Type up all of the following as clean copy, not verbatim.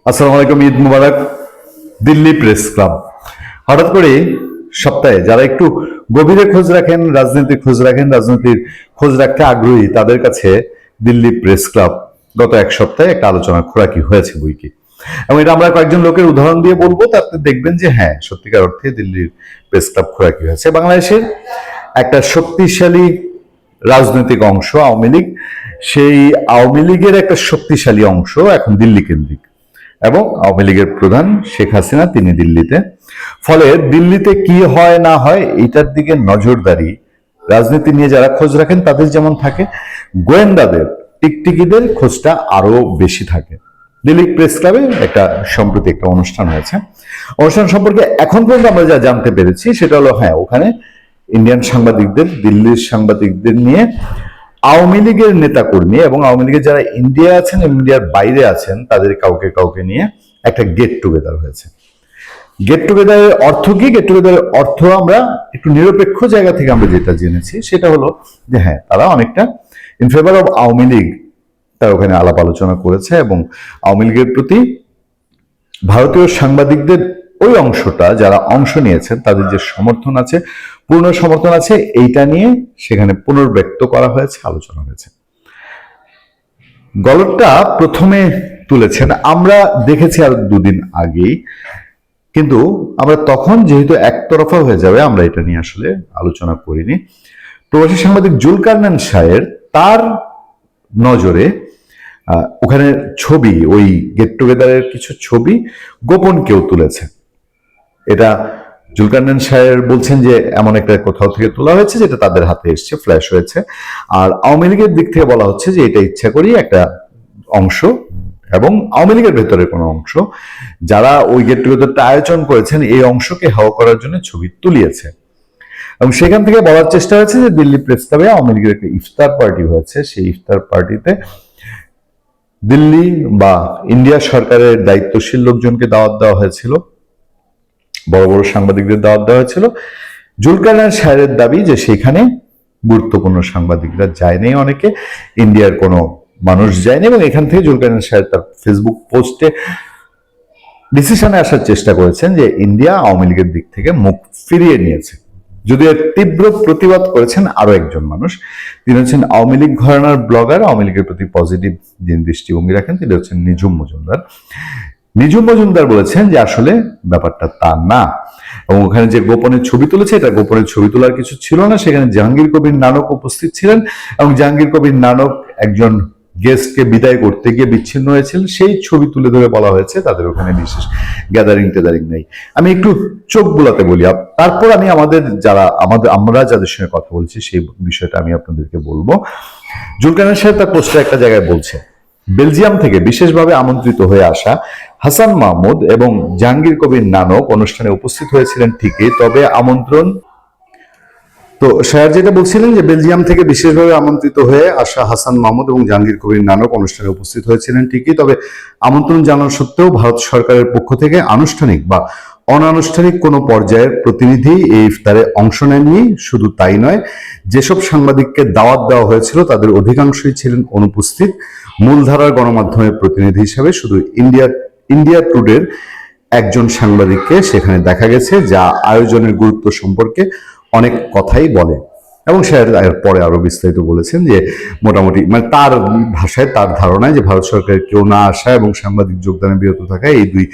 আসসালামু আলাইকুম, ঈদ মুবারক। Delhi press club হঠাৎ করে সপ্তাহে যারা একটু গভীরে খোঁজ রাখেন, রাজনীতির খোঁজ রাখেন, রাজনীতির খোঁজ রাখতে আগ্রহী, তাদের কাছে দিল্লি প্রেস ক্লাব গত এক সপ্তাহে একটা আলোচনা খোরাকি হয়েছে বই কি। এবং এটা আমরা কয়েকজন লোকের উদাহরণ দিয়ে বলবো, তাতে দেখবেন যে হ্যাঁ, সত্যিকার অর্থে দিল্লির প্রেস ক্লাব খোরাকি হয়েছে। বাংলাদেশের একটা শক্তিশালী রাজনৈতিক অংশ আওয়ামী লীগ, সেই আওয়ামী লীগের একটা শক্তিশালী অংশ এখন দিল্লি কেন্দ্রিক, এবং আওয়ামী লীগের প্রধান শেখ হাসিনা তিনি দিল্লিতে। ফলে দিল্লিতে কি হয় না হয় এটার দিকে নজরদারি রাজনীতি নিয়ে যারা খোঁজ রাখেন তাদের যেমন থাকে, গোয়েন্দাদের টিকটিকিদের খোঁজটা আরো বেশি থাকে। দিল্লি প্রেস ক্লাবে সম্প্রতি একটা অনুষ্ঠান হয়েছে। অনুষ্ঠান সম্পর্কে এখন পর্যন্ত আমরা যা জানতে পেরেছি সেটা হলো, হ্যাঁ, ওখানে ইন্ডিয়ান সাংবাদিকদের, দিল্লির সাংবাদিকদের নিয়ে আওয়ামী লীগের নেতাকর্মী এবং আওয়ামী লীগের যারা ইন্ডিয়া আছেন, ইন্ডিয়ার বাইরে আছেন, তাদের কাউকে কাউকে নিয়ে একটা গেট টুগেদার হয়েছে। গেট টুগেদারের অর্থ কি? গেট টুগেদারের অর্থ আমরা একটু নিরপেক্ষ জায়গা থেকে আমরা যেটা জেনেছি সেটা হলো যে হ্যাঁ, তারা অনেকটা in favour of Awami League তারা ওখানে আলাপ আলোচনা করেছে, এবং আওয়ামী লীগের প্রতি ভারতীয় সাংবাদিকদের ওই অংশটা যারা অংশ নিয়েছেন তাদের যে সমর্থন আছে, পূর্ণ সমর্থন আছে, এইটা নিয়ে সেখানে পুনর্ব্যক্ত করা হয়েছে, আলোচনা হয়েছে। গল্পটা প্রথমে তুলেছেন আমরা দেখেছি আর দুদিন আগেই, কিন্তু আমরা তখন যেহেতু একতরফা হয়ে যাবে আমরা এটা নিয়ে আসলে আলোচনা করিনি। প্রবাসী সাংবাদিক জুলকারনাইন শাহের তার নজরে ওখানে ছবি, ওই গেট টুগেদারের কিছু ছবি গোপন কেউ তুলেছে। এটা জুলকারনাইন শাহের বলছেন যে এমন একটা কোথাও থেকে তোলা হয়েছে যেটা তাদের হাতে এসছে, ফ্ল্যাশ হয়েছে। আর আওয়ামী লীগের দিক থেকে বলা হচ্ছে যে এটা ইচ্ছা করি একটা অংশ, এবং আওয়ামী লীগের ভেতরের কোনো অংশ যারা ওই গেট টুগেদারটা আয়োজন করেছেন এই অংশকে হাওয়া করার জন্য ছবি তুলিয়েছে। এবং সেখান থেকে বলার চেষ্টা হয়েছে যে দিল্লি প্রেস ক্লাবে আওয়ামী লীগের একটা ইফতার পার্টি হয়েছে, সেই ইফতার পার্টিতে দিল্লি বা ইন্ডিয়া সরকারের দায়িত্বশীল লোকজনকে দাওয়াত দেওয়া হয়েছিল, বড় বড় সাংবাদিকদের দাওয়াত দেওয়া হয়েছিল। জুলকারনাইন শাহের দাবি যে সেখানে গুরুত্বপূর্ণ সাংবাদিকরা যায়নি, অনেকে ইন্ডিয়ার কোনো মানুষ যায়নি, এবং এখান থেকে জুলকারনাইন শাহের তার ফেসবুক পোস্টে ডিসিশনে আসার চেষ্টা করেছেন যে ইন্ডিয়া আওয়ামী লীগের দিক থেকে মুখ ফিরিয়ে নিয়েছে। যদিও তীব্র প্রতিবাদ করেছেন আরো একজন মানুষ, তিনি হচ্ছেন আওয়ামী লীগ ঘরানার ব্লগার, আওয়ামী লীগের প্রতি পজিটিভ যে দৃষ্টিভঙ্গি রাখেন, তিনি হচ্ছেন নিঝুম মজুমদার। নিঝুম মজুমদার বলেছেন যে আসলে ব্যাপারটা তা না, এবং ওখানে যে গোপনের ছবি তুলেছে এটা গোপনের ছবি তোলার কিছু ছিল না। সেখানে জাহাঙ্গীর কবির নানক উপস্থিত ছিলেন, এবং জাহাঙ্গীর কবির নানক একজন গেস্টকে বিদায় করতে গিয়ে বিচ্ছিন্ন হয়েছিল, সেই ছবি তুলে ধরে বলা হয়েছে তাদের ওখানে বিশেষ গ্যাদারিং টেদারিং নেই। আমি একটু চোখ বোলাতে বলি, তারপর আমি আমরা যাদের সঙ্গে কথা বলছি সেই বিষয়টা আমি আপনাদেরকে বলবো। জুলকারনাইন সাহেব তার পোস্টে একটা জায়গায় বলছে, বেলজিয়াম থেকে বিশেষভাবে আমন্ত্রিত হয়ে আসা হাসান মাহমুদ এবং জাহাঙ্গীর কবির নানক অনুষ্ঠানে উপস্থিত হয়েছিলেন ঠিকই, তবে আমন্ত্রণ তো শাহের যেটা বলছিলেন যে বেলজিয়াম থেকে বিশেষভাবে আমন্ত্রিত হয়ে আসা হাসান মাহমুদ এবং জাহাঙ্গীর কবির নানক অনুষ্ঠানে উপস্থিত হয়েছিলেন ঠিকই, তবে আমন্ত্রণ জানানো সত্ত্বেও ভারত সরকারের পক্ষ থেকে আনুষ্ঠানিক বা অনানুষ্ঠানিক কোনো পর্যায়ের প্রতিনিধি এই ইফতারে অংশ নেননি। শুধু তাই নয়, যেসব সাংবাদিককে দাওয়াত দেওয়া হয়েছিল তাদের অধিকাংশই ছিলেন অনুপস্থিত। মূলধারার গণমাধ্যমের প্রতিনিধি হিসেবে শুধু ইন্ডিয়া টুডের একজন সাংবাদিককে সেখানে দেখা গেছে, যা আয়োজনের গুরুত্ব সম্পর্কে অনেক কথাই বলে। এবং সে পরে আরো বিস্তারিত বলেছেন যে মোটামুটি মানে তার ভাষায়, তার ধারণায় যে ভারত সরকারের কেউ না আসা এবং সাংবাদিক যোগদানে বিরত থাকা, এই দুই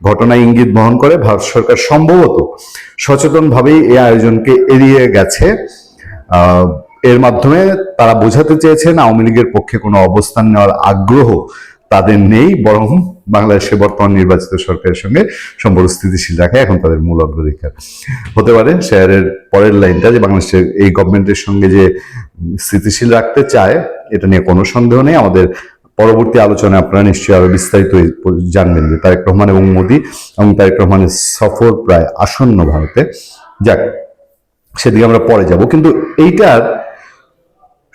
ঘটনায় ইঙ্গিত বহন করে ভারত সরকার সম্ভবত সচেতনভাবেই এই আয়োজনকে এড়িয়ে গেছে। এর মাধ্যমে তারা বোঝাতে চেয়েছেন আওয়ামী লীগের পক্ষে কোনো অবস্থান নেওয়ার আগ্রহ তাদের নেই, বরং বাংলাদেশের বর্তমান নির্বাচিত সরকারের সঙ্গে সম্পর্ক স্থিতিশীল রাখা এখন তাদের মূল অগ্রাধিকার হতে পারে। শেয়ারের পরের লাইনটা যে বাংলাদেশের এই গভর্নমেন্টের সঙ্গে যে স্থিতিশীল রাখতে চায় এটা নিয়ে কোনো সন্দেহ নেই। আমাদের পরবর্তী আলোচনায় আপনারা নিশ্চয়ই আরো বিস্তারিত জানবেন যে তারেক রহমান এবং মোদী এবং তারেক রহমানের সফর প্রায় আসন্ন ভারতে। যাক, সেদিকে আমরা পরে যাব, কিন্তু এইটার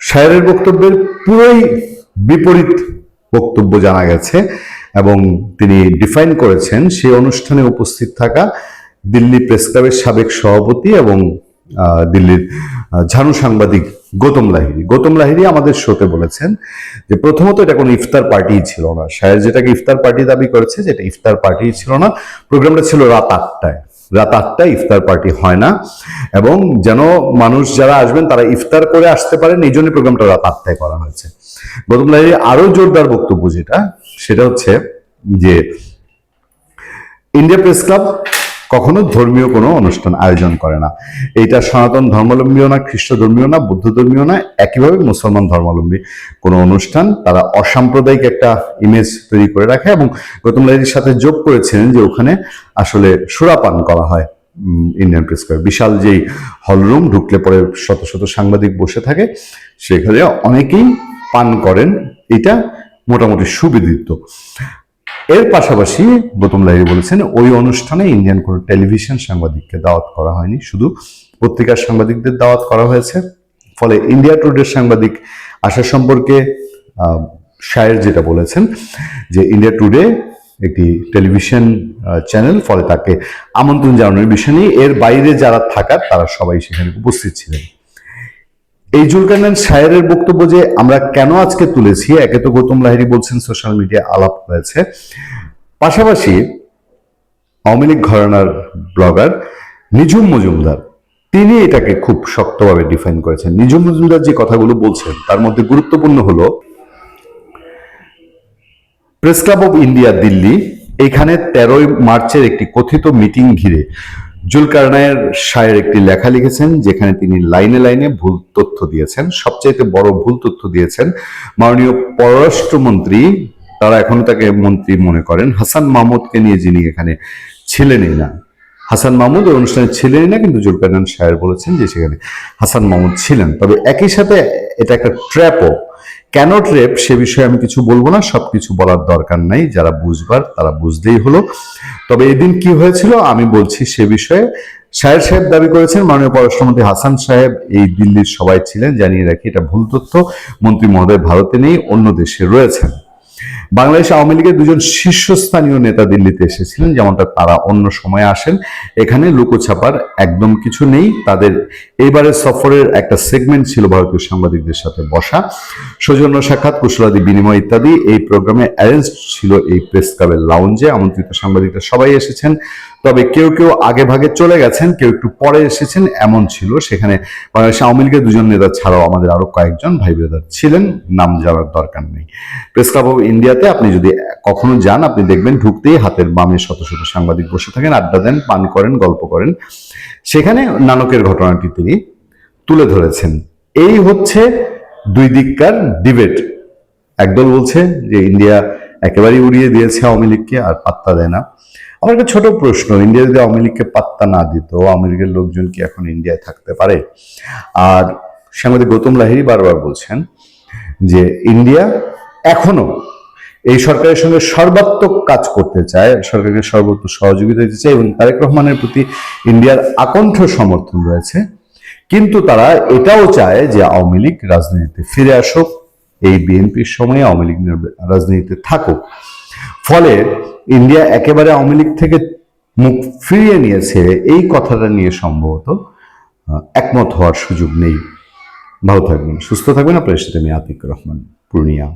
শায়েরের বক্তব্যের পুরোই বিপরীত বক্তব্য জানা গেছে, এবং তিনি ডিফাইন করেছেন সেই অনুষ্ঠানে উপস্থিত থাকা দিল্লি প্রেস ক্লাবের সাবেক সভাপতি এবং দিল্লির ঝানু সাংবাদিক গৌতম লাহিড়ী আমাদের শোতে বলেছেন যে প্রথমত এটা কোনো ইফতার পার্টি ছিল না। শায়ের যেটাকে ইফতার পার্টি দাবি করেছে, যেটা ইফতার পার্টি ছিল না। প্রোগ্রামটা ছিল রাত 8টায় ইফতার পার্টি হয় না, এবং যেন মানুষ যারা আসবেন তারা ইফতার করে আসতে পারেন, এই জন্য প্রোগ্রামটা রাত 8টায় করা হয়েছে। গৌতম লাহিড়ী আরো জোরদার বক্তব্য সেটা হচ্ছে যে ইন্ডিয়া প্রেস ক্লাব কখনো ধর্মীয় কোনো অনুষ্ঠান আয়োজন করে না। এটা সনাতন ধর্মাবলম্বীও না, খ্রিস্ট ধর্মীয় না, বৌদ্ধ ধর্মীয় না, একইভাবে মুসলমান ধর্মাবলম্বী কোনো অনুষ্ঠান তারা অসাম্প্রদায়িক একটা ইমেজ তৈরি করে রাখে। এবং গৌতম লাহিড়ীর সাথে যোগ করেছেন যে ওখানে আসলে সুরাপান করা হয়। ইন্ডিয়ান প্রেস ক্লাব বিশাল যেই হলরুম, ঢুকলে পরে শত শত সাংবাদিক বসে থাকে, সেখানে অনেকেই পান করেন, এটা মোটামুটি সুবিদিত। এর পাশাপাশি গৌতম লাহিড়ী বলেছেন ওই অনুষ্ঠানে ইন্ডিয়ান কোনো টেলিভিশন সাংবাদিককে দাওয়াত করা হয়নি, শুধু পত্রিকার সাংবাদিকদের দাওয়াত করা হয়েছে। ফলে ইন্ডিয়া টুডের সাংবাদিক আসা সম্পর্কে শায়ের যেটা বলেছেন যে ইন্ডিয়া টুডে একটি টেলিভিশন চ্যানেল, ফলে তাকে আমন্ত্রণ জানানোর বিষয় নেই। এর বাইরে যারা থাকার তারা সবাই সেখানে উপস্থিত ছিলেন। এই জুলকারনাইন শায়েরের বক্তব্য যে আমরা কেন আজকে তুলেছি, একে তো গৌতম লাহিড়ী বলছেন সোশ্যাল মিডিয়া আলাপ হয়েছে, পাশাপাশি আওয়ামী লীগ ঘরানার ব্লগার নিঝুম মজুমদার তিনি এটাকে খুব শক্তভাবে ডিফাইন করেছেন। নিঝুম মজুমদার যে কথাগুলো বলছেন তার মধ্যে গুরুত্বপূর্ণ হলো press club of India Delhi, এখানে 13ই মার্চের একটি কথিত মিটিং ঘিরে জুলকারনাইন শায়ের একটি লেখা লিখেছেন, যেখানে তিনি লাইনে লাইনে ভুল তথ্য দিয়েছেন। সবচাইতে বড় ভুল তথ্য দিয়েছেন মাননীয় পররাষ্ট্রমন্ত্রী, তারা এখনো তাকে মন্ত্রী মনে করেন, হাসান মাহমুদকে নিয়ে, যিনি এখানে ছিলেনই না। হাসান মাহমুদ ওই অনুষ্ঠানে ছিলেনই না, কিন্তু জুলকারনাইন শায়ের বলেছেন যে সেখানে হাসান মাহমুদ ছিলেন। তবে একই সাথে এটা একটা ট্র্যাপও। কেন ট্র্যাপ সে বিষয়ে আমি কিছু বলবো না, সবকিছু বলার দরকার নাই, যারা বুঝবার তারা বুঝলেই হলো। তবে এদিন কি হয়েছিল আমি বলছি সে বিষয়ে। শায়ের সাহেব দাবি করেছেন মাননীয় পররাষ্ট্রমন্ত্রী হাসান সাহেব এই দিল্লির সবাই ছিলেন। জানিয়ে রাখি এটা ভুল তথ্য, মন্ত্রী মহোদয় ভারতে নেই, অন্য দেশে রয়েছেন। বাংলাদেশ আওয়ামী লীগের দুজন শীর্ষস্থানীয় নেতা দিল্লিতে এসেছিলেন, যেমনটা তারা অন্য সময় আসেন। এখানে লুকোছাপার একদম কিছু নেই। তাদের এইবারের সফরের একটা সেগমেন্ট ছিল ভারতীয় সাংবাদিকদের সাথে বসা, সৌজন্য সাক্ষাৎ, কুশলাদি বিনিময় ইত্যাদি। এই প্রোগ্রামে অ্যারেঞ্জ ছিল এই প্রেস ক্লাবের লাউঞ্জে। আমন্ত্রিত সাংবাদিকরা সবাই এসেছেন, তবে কেউ কেউ আগে ভাগে চলে গেছেন, কেউ একটু পরে এসেছেন, এমন ছিল। সেখানে বাংলাদেশ আওয়ামী লীগের দুজন নেতা ছাড়াও আমাদের আরো কয়েকজন ভাই ব্রাদার ছিলেন, নাম জানার দরকার নেই। প্রেস ক্লাব অব ইন্ডিয়াতে আপনি যদি কখনো যান, আপনি দেখবেন ঢুকতেই হাতের বামে শত শত সাংবাদিক বসে থাকেন, আড্ডা দেন, পান করেন, গল্প করেন। সেখানে নানকের ঘটনাটি তিনি তুলে ধরেছেন। এই হচ্ছে দুই দিককার ডিবেট। একদল বলছে যে ইন্ডিয়া একেবারেই উড়িয়ে দিয়েছে আওয়ামী লীগকে, আর পাত্তা দেয় না। আমার একটা ছোট প্রশ্ন, ইন্ডিয়া যদি আওয়ামী লীগকে পাত্তা না দিত, আওয়ামী লীগের লোকজন কি এখন ইন্ডিয়ায় থাকতে পারে? আর সাংবাদিক গৌতম লাহিড়ী বারবার বলছেন যে ইন্ডিয়া এখনো এই সরকারের সঙ্গে সর্বাত্মক কাজ করতে চায়, সরকারকে সর্বোচ্চ সহযোগিতা দিতে চায়, এবং তারেক রহমানের প্রতি ইন্ডিয়ার আকণ্ঠ সমর্থন রয়েছে। কিন্তু তারা এটাও চায় যে আওয়ামী লীগ রাজনীতিতে ফিরে আসুক, এই বিএনপির সময়ে আওয়ামী লীগ রাজনীতিতে থাকুক। ফলে ইন্ডিয়া একেবারে আওয়ামী লীগ থেকে মুখ ফিরিয়ে নিয়েছে, এই কথাটা নিয়ে সম্ভবত একমত হওয়ার সুযোগ নেই। ভালো থাকবেন, সুস্থ থাকবেন। আপনার সাথে আমি আতিক রহমান, পূর্ণিয়া।